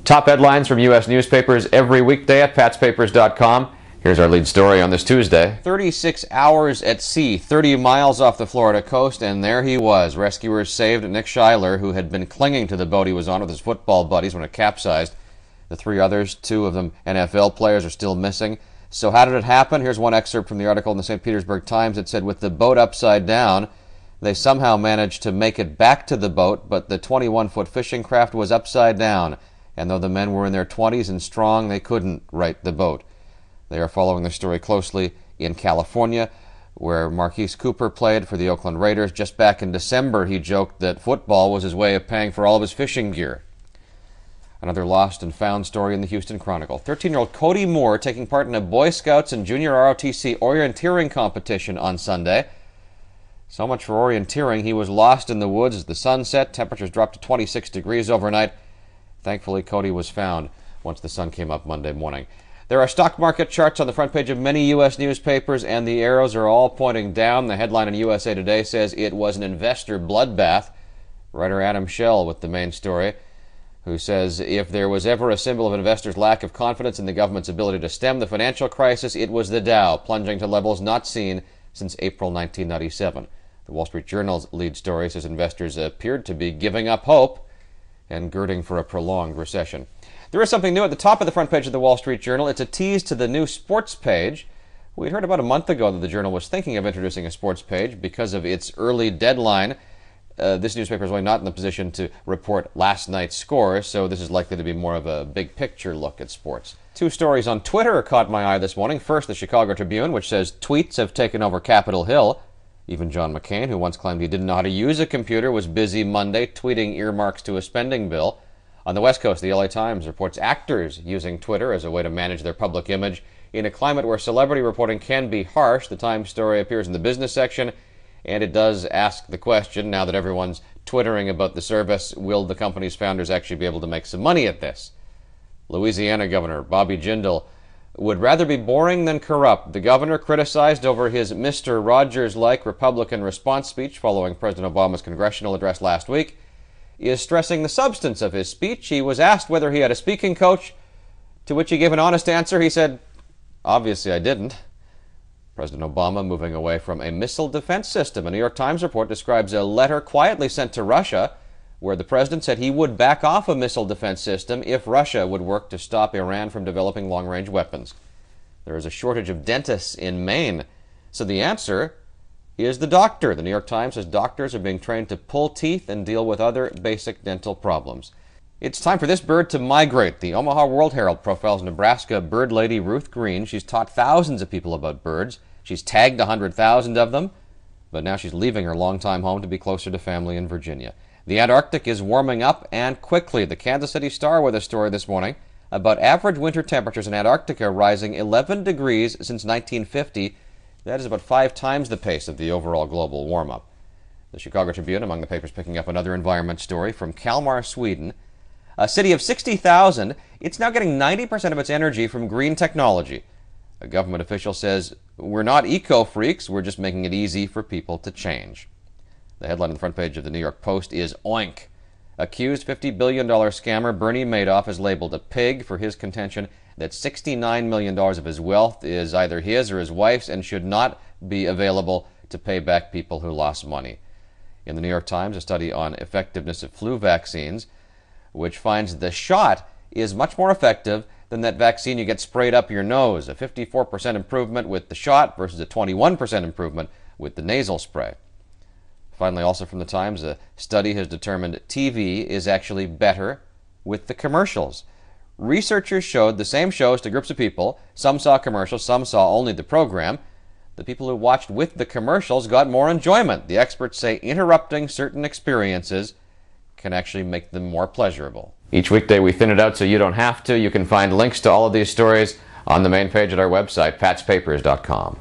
Top headlines from U.S. newspapers every weekday at patspapers.com. Here's our lead story on this Tuesday. 36 hours at sea, 30 miles off the Florida coast, and there he was. Rescuers saved Nick Schuyler, who had been clinging to the boat he was on with his football buddies when it capsized. The three others, two of them NFL players, are still missing. So how did it happen? Here's one excerpt from the article in the St. Petersburg Times. It said, with the boat upside down, they somehow managed to make it back to the boat, but the 21-foot fishing craft was upside down. And though the men were in their 20s and strong, they couldn't right the boat. They are following the story closely in California, where Marquise Cooper played for the Oakland Raiders. Just back in December, he joked that football was his way of paying for all of his fishing gear. Another lost and found story in the Houston Chronicle. 13-year-old Cody Moore taking part in a Boy Scouts and Junior ROTC orienteering competition on Sunday. So much for orienteering. He was lost in the woods as the sun set. Temperatures dropped to 26 degrees overnight. Thankfully, Cody was found once the sun came up Monday morning. There are stock market charts on the front page of many U.S. newspapers, and the arrows are all pointing down. The headline in USA Today says it was an investor bloodbath. Writer Adam Schell with the main story, who says if there was ever a symbol of investors' lack of confidence in the government's ability to stem the financial crisis, it was the Dow, plunging to levels not seen since April 1997. The Wall Street Journal's lead story says investors appeared to be giving up hope and girding for a prolonged recession. There is something new at the top of the front page of the Wall Street Journal. It's a tease to the new sports page. We heard about a month ago that the Journal was thinking of introducing a sports page because of its early deadline. This newspaper is really not in the position to report last night's scores, so this is likely to be more of a big picture look at sports. Two stories on Twitter caught my eye this morning. First, the Chicago Tribune, which says tweets have taken over Capitol Hill. Even John McCain, who once claimed he didn't know how to use a computer, was busy Monday tweeting earmarks to a spending bill. On the West Coast, the LA Times reports actors using Twitter as a way to manage their public image. In a climate where celebrity reporting can be harsh, the Times story appears in the business section, and it does ask the question, now that everyone's twittering about the service, will the company's founders actually be able to make some money at this? Louisiana Governor Bobby Jindal would rather be boring than corrupt. The governor, criticized over his Mr. Rogers-like Republican response speech following President Obama's congressional address last week, is stressing the substance of his speech. He was asked whether he had a speaking coach, to which he gave an honest answer. He said, "Obviously I didn't." President Obama moving away from a missile defense system. A New York Times report describes a letter quietly sent to Russia, where the president said he would back off a missile defense system if Russia would work to stop Iran from developing long-range weapons. There is a shortage of dentists in Maine, so the answer is the doctor. The New York Times says doctors are being trained to pull teeth and deal with other basic dental problems. It's time for this bird to migrate. The Omaha World Herald profiles Nebraska bird lady Ruth Green. She's taught thousands of people about birds. She's tagged 100,000 of them, but now she's leaving her longtime home to be closer to family in Virginia. The Antarctic is warming up, and quickly. The Kansas City Star with a story this morning about average winter temperatures in Antarctica rising 11 degrees since 1950. That is about 5 times the pace of the overall global warm-up. The Chicago Tribune, among the papers picking up another environment story from Kalmar, Sweden. A city of 60,000, it's now getting 90% of its energy from green technology. A government official says, "We're not eco-freaks, we're just making it easy for people to change." The headline on the front page of the New York Post is Oink. Accused $50 billion scammer Bernie Madoff is labeled a pig for his contention that $69 million of his wealth is either his or his wife's and should not be available to pay back people who lost money. In the New York Times, a study on effectiveness of flu vaccines, which finds the shot is much more effective than that vaccine you get sprayed up your nose. A 54% improvement with the shot versus a 21% improvement with the nasal spray. Finally, also from the Times, a study has determined TV is actually better with the commercials. Researchers showed the same shows to groups of people. Some saw commercials, some saw only the program. The people who watched with the commercials got more enjoyment. The experts say interrupting certain experiences can actually make them more pleasurable. Each weekday we thin it out so you don't have to. You can find links to all of these stories on the main page at our website, patspapers.com.